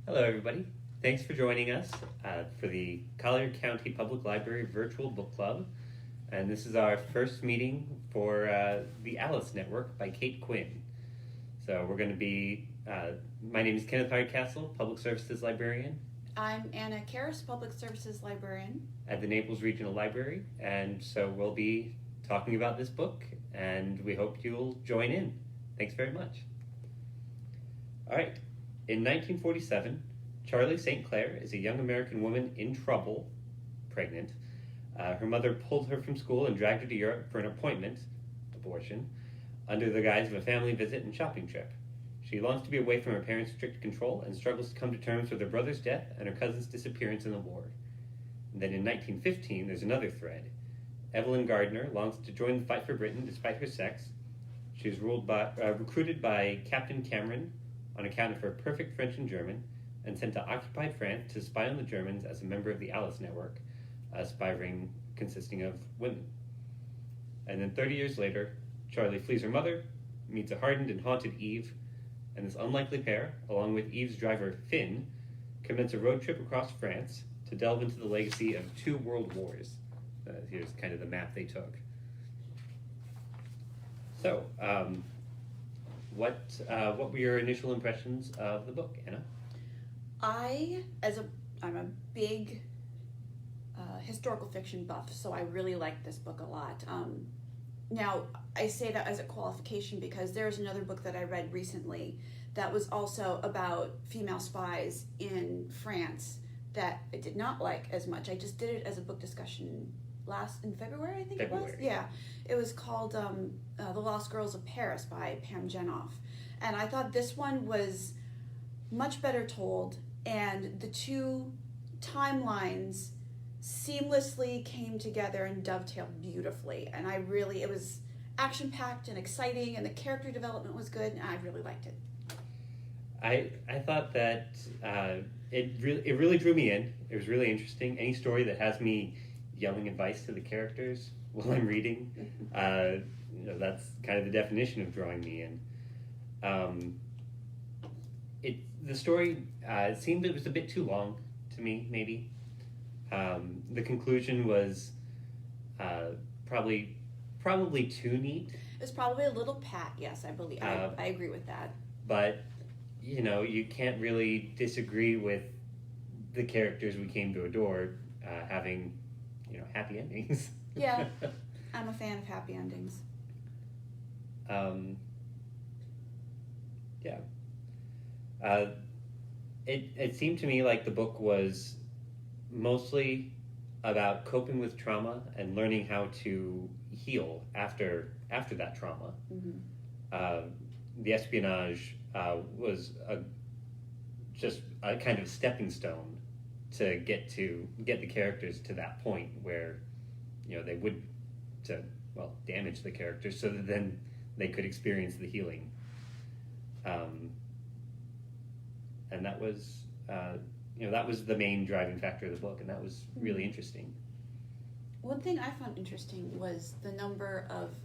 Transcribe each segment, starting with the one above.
Hello, everybody. Thanks for joining us for the Collier County Public Library Virtual Book Club. And this is our first meeting for the Alice Network by Kate Quinn. So we're going to be, my name is Kenneth Hardcastle, Public Services Librarian. I'm Anna Karras, Public Services Librarian. At the Naples Regional Library. And so we'll be talking about this book, and we hope you'll join in. Thanks very much. All right. In 1947, Charlie St. Clair is a young American woman in trouble, pregnant. Her mother pulled her from school and dragged her to Europe for an appointment, abortion, under the guise of a family visit and shopping trip. She longs to be away from her parents' strict control and struggles to come to terms with her brother's death and her cousin's disappearance in the war. And then in 1915, there's another thread. Evelyn Gardner longs to join the fight for Britain despite her sex. She is recruited by Captain Cameron on account of her perfect French and German, and sent to occupied France to spy on the Germans as a member of the Alice Network, a spy ring consisting of women. And then 30 years later, Charlie flees her mother, meets a hardened and haunted Eve, and this unlikely pair, along with Eve's driver Finn, commence a road trip across France to delve into the legacy of 2 world wars. Here's kind of the map they took. So, what were your initial impressions of the book, Anna? I'm a big historical fiction buff, so I really like this book a lot. Now, I say that as a qualification because there's another book that I read recently that was also about female spies in France that I did not like as much. I just did it as a book discussion in February, I think it was. Yeah, it was called The Lost Girls of Paris by Pam Genoff. And I thought this one was much better told, and the 2 timelines seamlessly came together and dovetailed beautifully. And it was action-packed and exciting, and the character development was good, and I really liked it. I thought that it really drew me in. It was really interesting. Any story that has me yelling advice to the characters while I'm reading, that's kind of the definition of drawing me in. The story seemed it was a bit too long to me, maybe. The conclusion was probably too neat. It was probably a little pat, yes, I believe. I agree with that. But, you can't really disagree with the characters we came to adore having, happy endings. Yeah, I'm a fan of happy endings. Yeah. It seemed to me like the book was mostly about coping with trauma and learning how to heal after that trauma. Mm-hmm. The espionage was just a kind of stepping stone to get the characters to that point where they would damage the characters so that then they could experience the healing. And that was that was the main driving factor of the book, and that was really interesting. One thing I found interesting was the number of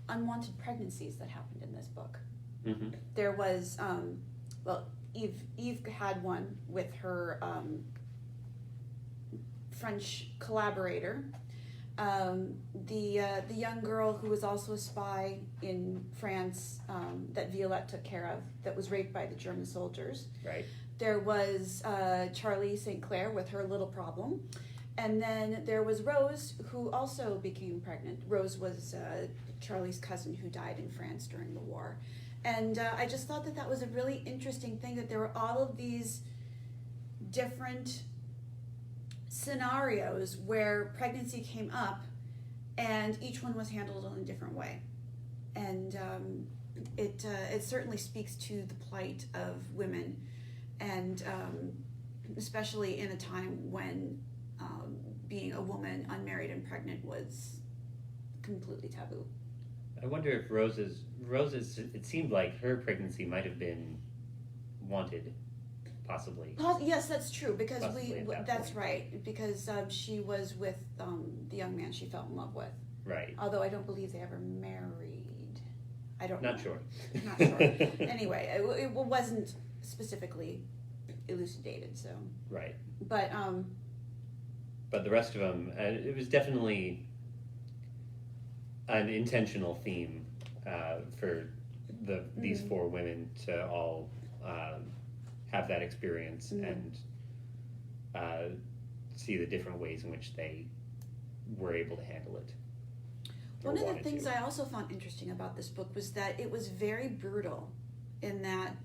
unwanted pregnancies that happened in this book. Mm-hmm. There was, Eve had one with her French collaborator. The young girl who was also a spy in France that Violette took care of, that was raped by the German soldiers. Right. There was Charlie St. Clair with her little problem. And then there was Rose, who also became pregnant. Rose was Charlie's cousin who died in France during the war. And I just thought that was a really interesting thing, that there were all of these different scenarios where pregnancy came up, and each one was handled in a different way. And it certainly speaks to the plight of women, and especially in a time when being a woman, unmarried and pregnant, was completely taboo. I wonder if Rose's, it seemed like her pregnancy might have been wanted, possibly. Yes, that's true, because that's point. right, because she was with the young man she fell in love with. Right. Although I don't believe they ever married. I don't know. Not sure. Not sure. Anyway, it wasn't specifically elucidated. So right. But the rest of them, it was definitely an intentional theme for these four women to all have that experience and see the different ways in which they were able to handle it. One of the things I also found interesting about this book was that it was very brutal, in that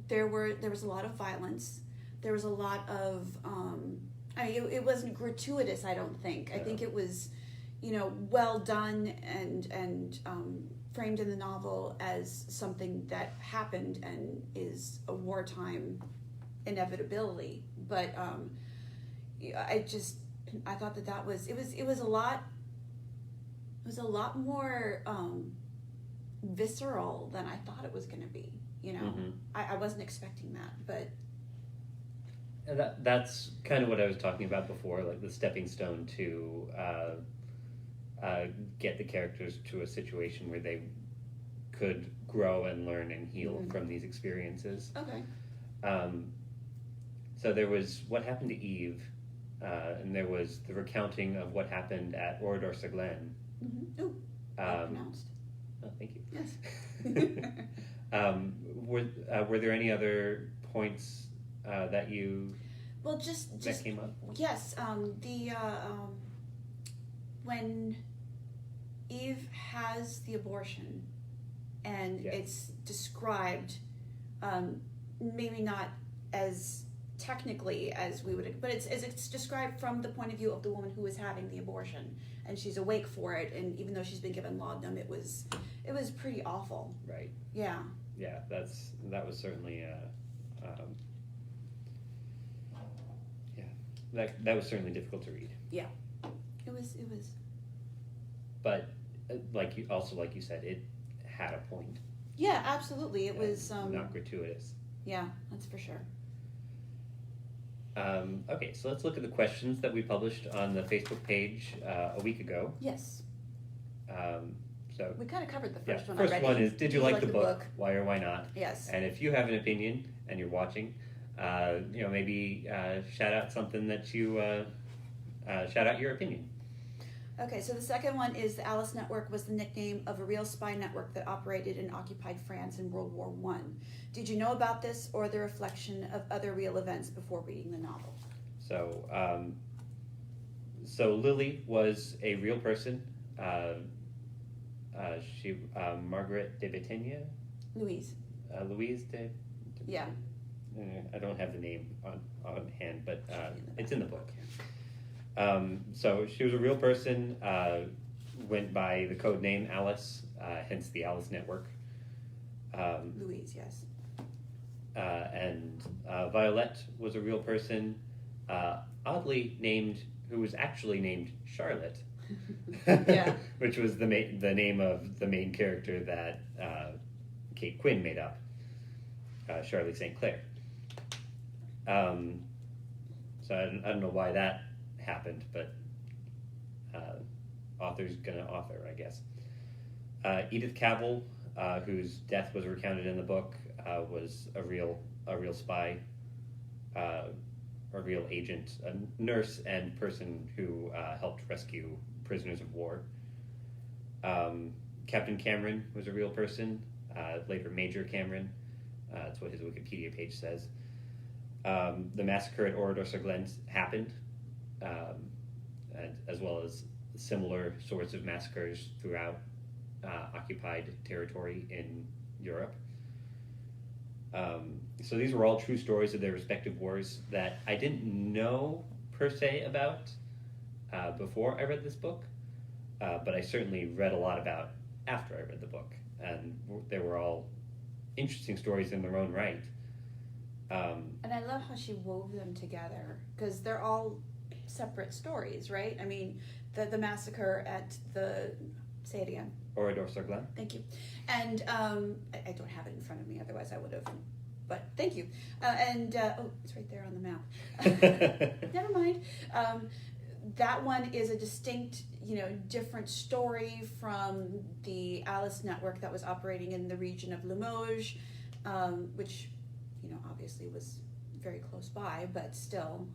there was a lot of violence. There was a lot of it wasn't gratuitous, I don't think. I think it was, well done and framed in the novel as something that happened and is a wartime inevitability. But I thought that was a lot more visceral than I thought it was going to be. I wasn't expecting that, but that's kind of what I was talking about before, like the stepping stone to get the characters to a situation where they could grow and learn and heal from these experiences. Okay. So there was what happened to Eve, and there was the recounting of what happened at Orador-sur-Glane. Mm-hmm. Oh, well pronounced. Oh, thank you. Yes. Were there any other points that you that came up? Yes. When Eve has the abortion, and it's described, maybe not as technically as we would, but it's described from the point of view of the woman who is having the abortion, and she's awake for it, and even though she's been given laudanum, it was pretty awful. Right. Yeah. Yeah, that was certainly that was certainly difficult to read. Yeah. It was. But like you said, it had a point. Yeah, absolutely. It was not gratuitous. Yeah, that's for sure. Okay, so let's look at the questions that we published on the Facebook page a week ago. Yes. So we kind of covered the first one already. First one is, did you like the book? Why or why not? Yes. And if you have an opinion and you're watching, maybe shout out something that you shout out your opinion. Okay, so the second one is the Alice Network was the nickname of a real spy network that operated in occupied France in World War I. Did you know about this or the reflection of other real events before reading the novel? So Lily was a real person. She Margaret de Bretagne? Louise de... Yeah. I don't have the name on hand, but it's in the book. So she was a real person, went by the code name Alice, hence the Alice Network. Louise, yes. And Violette was a real person, oddly named, who was actually named Charlotte. Yeah. Which was the name of the main character that Kate Quinn made up, Charlie St. Clair. So I don't know why that happened, but author's gonna author, I guess. Edith Cavill, whose death was recounted in the book, was a real spy, a real agent, a nurse and person who helped rescue prisoners of war. Captain Cameron was a real person, later Major Cameron. That's what his Wikipedia page says. The massacre at Orador-sur-Glane happened, as well as similar sorts of massacres throughout occupied territory in Europe. So these were all true stories of their respective wars that I didn't know per se about before I read this book, but I certainly read a lot about after I read the book, and they were all interesting stories in their own right. And I love how she wove them together, because they're all separate stories, right? I mean, the massacre at the... Say it again. Orador-sur-Glane. Thank you. And I don't have it in front of me, otherwise I would have. But thank you. It's right there on the map. Never mind. That one is a distinct, different story from the Alice Network that was operating in the region of Limoges, which, obviously was very close by, but still,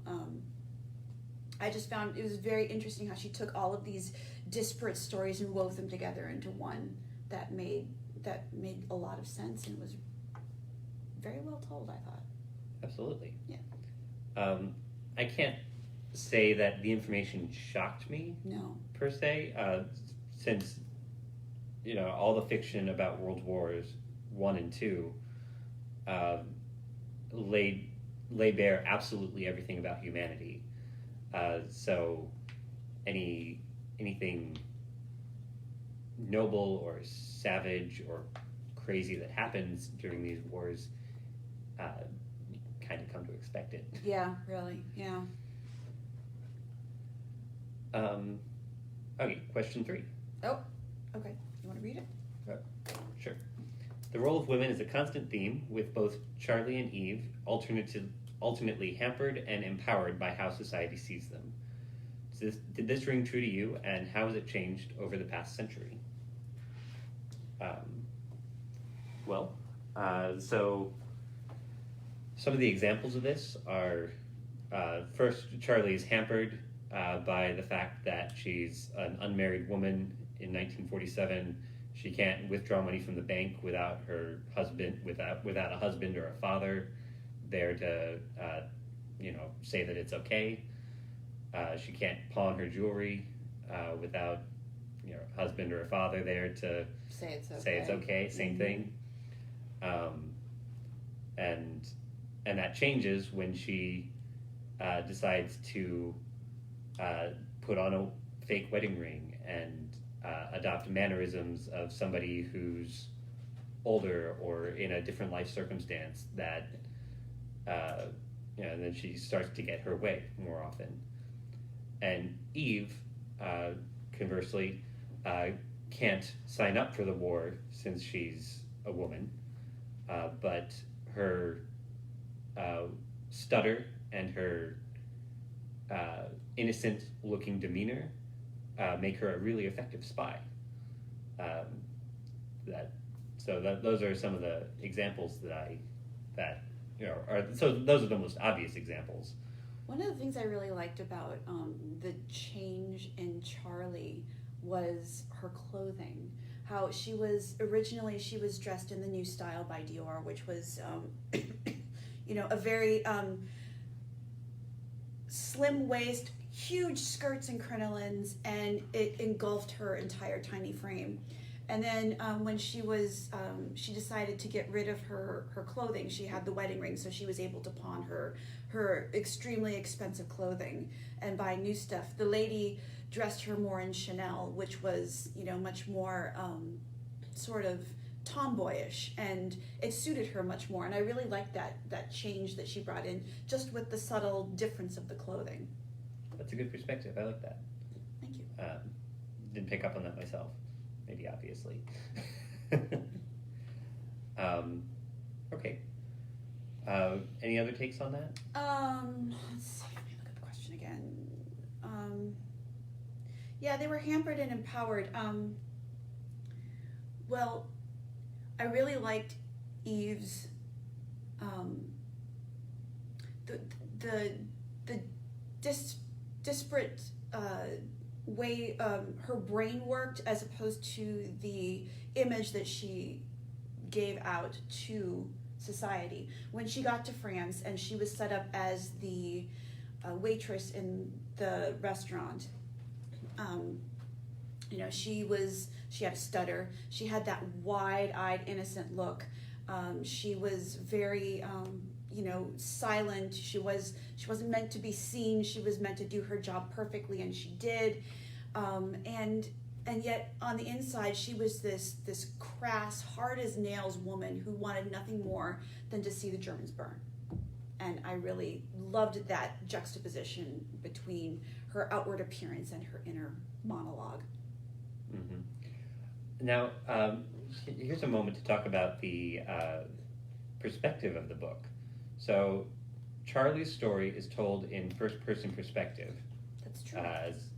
I just found it was very interesting how she took all of these disparate stories and wove them together into one that made a lot of sense and was very well told, I thought. Absolutely. Yeah. I can't say that the information shocked me. No. Per se, since all the fiction about World Wars I and II lay bare absolutely everything about humanity. So anything noble or savage or crazy that happens during these wars, kind of come to expect it. Yeah, really, yeah. Okay, question 3. Oh, okay. You want to read it? Sure. The role of women is a constant theme, with both Charlie and Eve alternately hampered and empowered by how society sees them. Did this ring true to you, and how has it changed over the past century? So some of the examples of this are, first, Charlie is hampered by the fact that she's an unmarried woman in 1947. She can't withdraw money from the bank without her husband, without a husband or a father there to, say that it's okay. She can't pawn her jewelry without, a husband or a father there to say it's okay. Say it's okay. Same thing. And that changes when she decides to put on a fake wedding ring and adopt mannerisms of somebody who's older or in a different life circumstance that, and then she starts to get her way more often. And Eve, conversely, can't sign up for the war since she's a woman, but her stutter and her innocent-looking demeanor make her a really effective spy. Those are some of the examples those are the most obvious examples. One of the things I really liked about the change in Charlie was her clothing. How she was dressed in the new style by Dior, which was, a very slim waist, huge skirts and crinolines, and it engulfed her entire tiny frame. And then when she decided to get rid of her clothing, she had the wedding ring, so she was able to pawn her extremely expensive clothing and buy new stuff. The lady dressed her more in Chanel, which was, much more sort of tomboyish, and it suited her much more. And I really liked that change that she brought in, just with the subtle difference of the clothing. That's a good perspective. I like that. Thank you. Didn't pick up on that myself. Maybe obviously. Okay. Any other takes on that? Let's see. Let me look at the question again. Yeah, they were hampered and empowered. Well, I really liked Eve's the disparate way her brain worked, as opposed to the image that she gave out to society. When she got to France and she was set up as the waitress in the restaurant, she had a stutter. She had that wide-eyed, innocent look. She was very silent. She wasn't meant to be seen. She was meant to do her job perfectly, and she did. And yet on the inside, she was this crass, hard as nails woman who wanted nothing more than to see the Germans burn. And I really loved that juxtaposition between her outward appearance and her inner monologue. Mm-hmm. Now, here's a moment to talk about the perspective of the book. So, Charlie's story is told in first-person perspective. That's true. As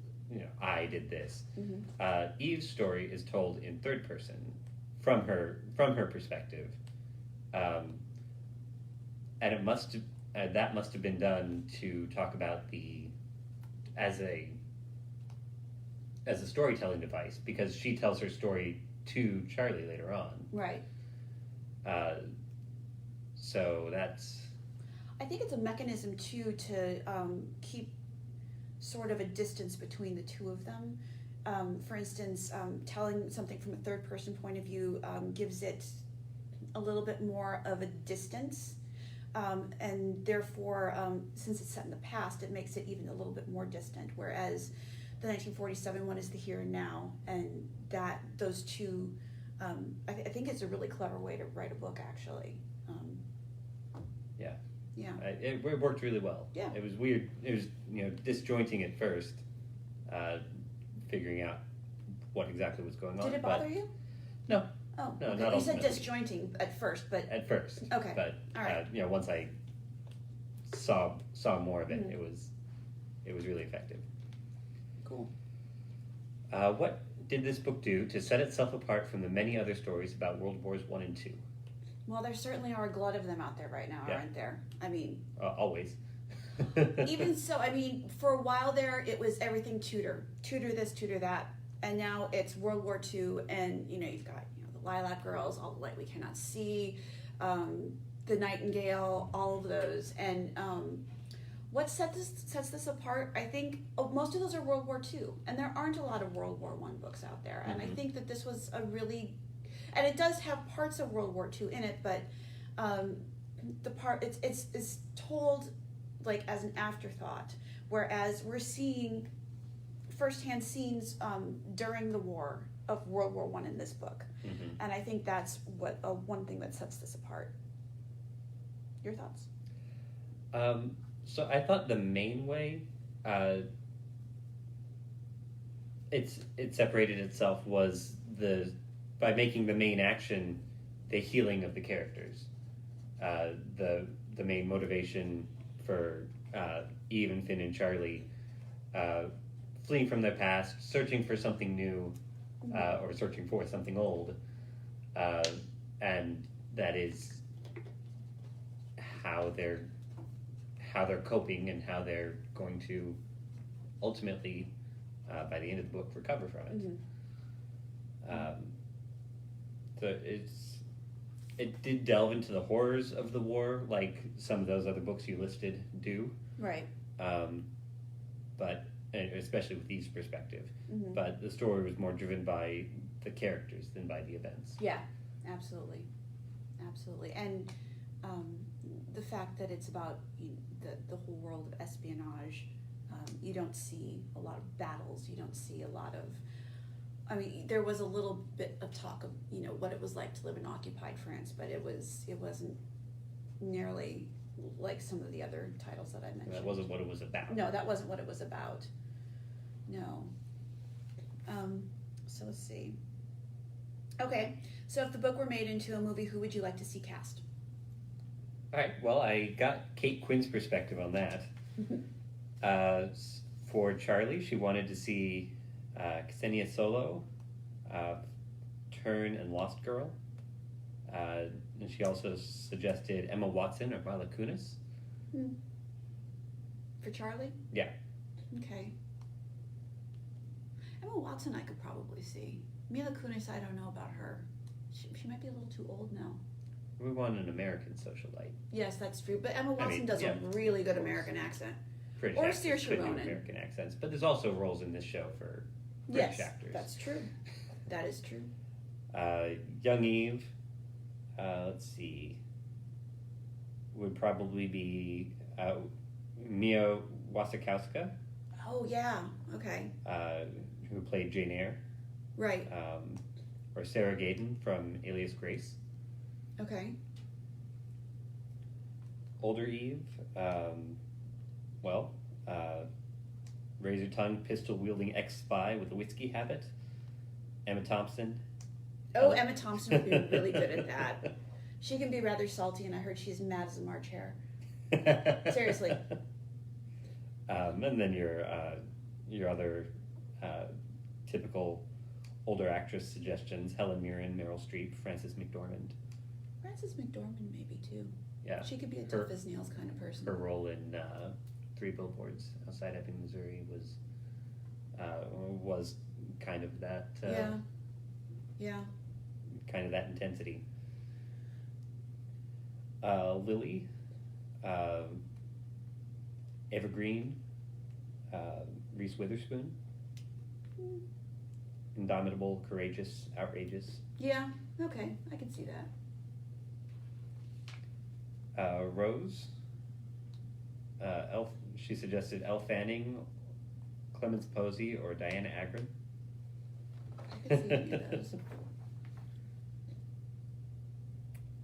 I did this. Mm-hmm. Eve's story is told in third person, from her perspective, and it must that must have been done to talk about as a storytelling device, because she tells her story to Charlie later on. Right. So that's... I think it's a mechanism, too, to keep sort of a distance between the two of them. For instance, telling something from a third-person point of view gives it a little bit more of a distance. And therefore, since it's set in the past, it makes it even a little bit more distant. Whereas the 1947 one is the here and now, and those two, I think it's a really clever way to write a book, actually. Yeah. Yeah. It worked really well. Yeah. It was weird. It was, disjointing at first, figuring out what exactly was going on. Did it bother you? No. Oh, no, okay. not You said ultimately. disjointing at first, but... At first. Okay. But, all right. Once I saw more of it, Mm-hmm. it was really effective. Cool. What did this book do to set itself apart from the many other stories about World Wars I and II? Well, there certainly are a glut of them out there right now, Yeah. aren't there? I mean... Always. Even so, I mean, for a while there, it was everything Tudor. Tudor this, Tudor that. And now it's World War II, and, you've got, the Lilac Girls, All the Light We Cannot See, the Nightingale, all of those. And what sets this apart, I think, most of those are World War II. And there aren't a lot of World War I books out there. And I think that this was a really... And it does have parts of World War II in it, but it's told like as an afterthought, whereas we're seeing firsthand scenes during the war of World War I in this book, and I think that's what one thing that sets this apart. Your thoughts? So I thought the main way it separated itself was by making the main action the healing of the characters. The main motivation for Eve and Finn and Charlie fleeing from their past, searching for something new, or searching for something old, and that is how they're coping and how they're going to ultimately, by the end of the book, recover from it. So it did delve into the horrors of the war, like some of those other books you listed do. Right. But especially with Eve's perspective. But the story was more driven by the characters than by the events. Yeah, absolutely. And the fact that it's about the whole world of espionage, you don't see a lot of battles. You don't see a lot of... I mean, there was a little bit of talk of, what it was like to live in occupied France, but it wasn't nearly like some of the other titles that I mentioned. That wasn't what it was about. No, that wasn't what it was about. No. So let's see. Okay, so if the book were made into a movie, who would you like to see cast? All right, well, I got Kate Quinn's perspective on that. For Charlie, she wanted to see Ksenia Solo, Turn and Lost Girl. And she also suggested Emma Watson or Mila Kunis. For Charlie? Yeah. Okay. Emma Watson I could probably see. Mila Kunis, I don't know about her. She might be a little too old now. We want an American socialite. Yes, that's true. But Emma Watson does a really good American accent. British or actors Saoirse could do Ronan. American accents, but there's also roles in this show for British actors. That's true. That is true. Young Eve, let's see, would probably be Mia Wasikowska. Oh, yeah. Okay. Who played Jane Eyre. Right. Or Sarah Gaden from Alias Grace. Okay. Older Eve, razor-tongued, pistol-wielding ex-spy with a whiskey habit. Emma Thompson. Oh, Emma Thompson would be really good at that. She can be rather salty, and I heard she's mad as a March hare. Seriously. And then your other typical older actress suggestions: Helen Mirren, Meryl Streep, Frances McDormand. Frances McDormand maybe too. Yeah. She could be a tough as nails kind of person. Her role in 3 Billboards Outside Ebbing, Missouri was kind of that. Yeah. Kind of that intensity. Lily, Evergreen, Reese Witherspoon. Indomitable, courageous, outrageous. Yeah, okay, I can see that. Rose, she suggested Elle Fanning, Clemence Posey, or Diana Agron. I could see any of those.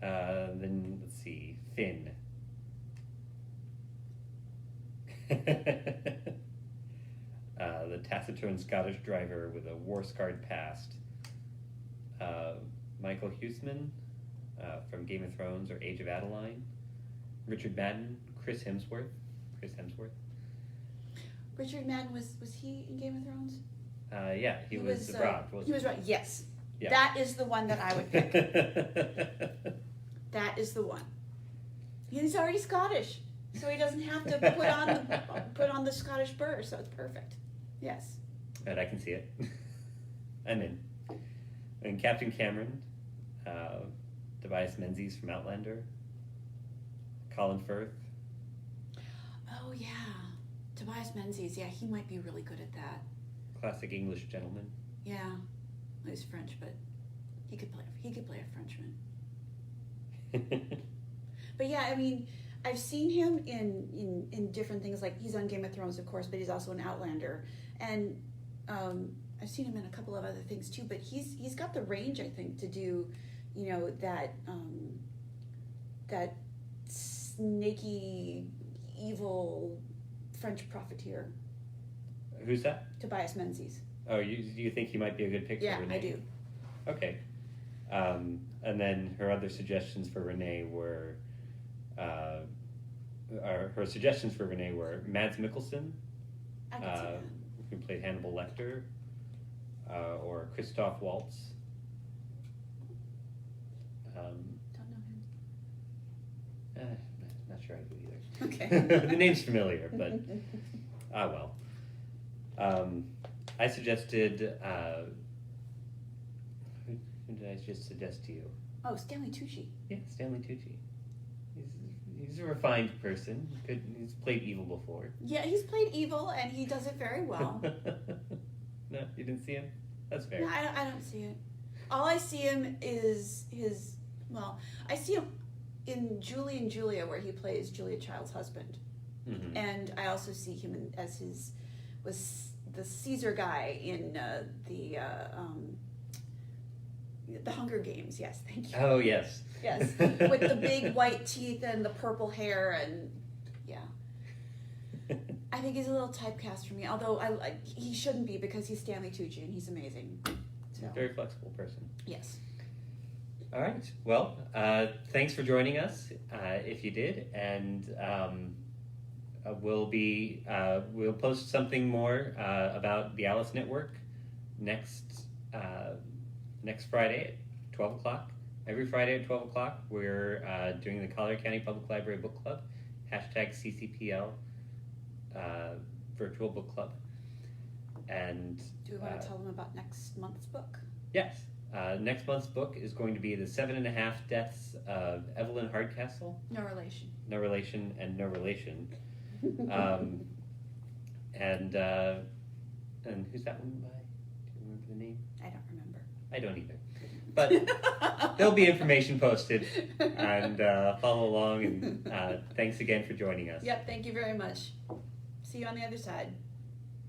Then, let's see, Finn. The taciturn Scottish driver with a war-scarred past. Michael Huseman from Game of Thrones or Age of Adeline. Richard Madden, Chris Hemsworth. Richard Madden, was he in Game of Thrones? Yeah, he was Rob, wasn't he? Was Rob, yes. Yeah. That is the one that I would pick. That is the one. He's already Scottish, so he doesn't have to put on the Scottish burr, so it's perfect. Yes. But I can see it. I'm in. And Captain Cameron, Tobias Menzies from Outlander, Colin Firth. Oh yeah, Tobias Menzies. Yeah, he might be really good at that. Classic English gentleman. Yeah, well, he's French, but he could play a Frenchman. But yeah, I mean, I've seen him in different things. Like he's on Game of Thrones, of course, but he's also an Outlander, and I've seen him in a couple of other things too. But he's got the range, I think, to do, that snaky, evil French profiteer. Who's that? Tobias Menzies. Oh, you think he might be a good pick for Renee? Yeah, I do. Okay. And then her other suggestions for Renee were, Mads Mikkelsen, I can see that. who played Hannibal Lecter, or Christoph Waltz. Don't know him. Not sure I do either. Okay. The name's familiar, but well. I suggested. Who did I just suggest to you? Oh, Stanley Tucci. Yeah, Stanley Tucci. He's a refined person. He's played evil before. Yeah, he's played evil, and he does it very well. No, you didn't see him? That's fair. No, I don't see it. All I see him is his. Well, I see him in Julie and Julia, where he plays Julia Child's husband, and I also see him as was the Caesar guy in the Hunger Games. Yes, thank you. Oh yes. Yes, with the big white teeth and the purple hair, and yeah. I think he's a little typecast for me, although he shouldn't be because he's Stanley Tucci and he's amazing. So. Very flexible person. Yes. All right. Well, thanks for joining us, if you did, and we'll post something more about the Alice Network next Friday at 12 o'clock. Every Friday at 12 o'clock, we're doing the Collier County Public Library Book Club, #CCPL Virtual Book Club. And do we want to tell them about next month's book? Yes. Next month's book is going to be The 7.5 Deaths of Evelyn Hardcastle. No relation. No relation and no relation. And who's that one by? Do you remember the name? I don't remember. I don't either. But there'll be information posted, and follow along, and thanks again for joining us. Yep, thank you very much. See you on the other side.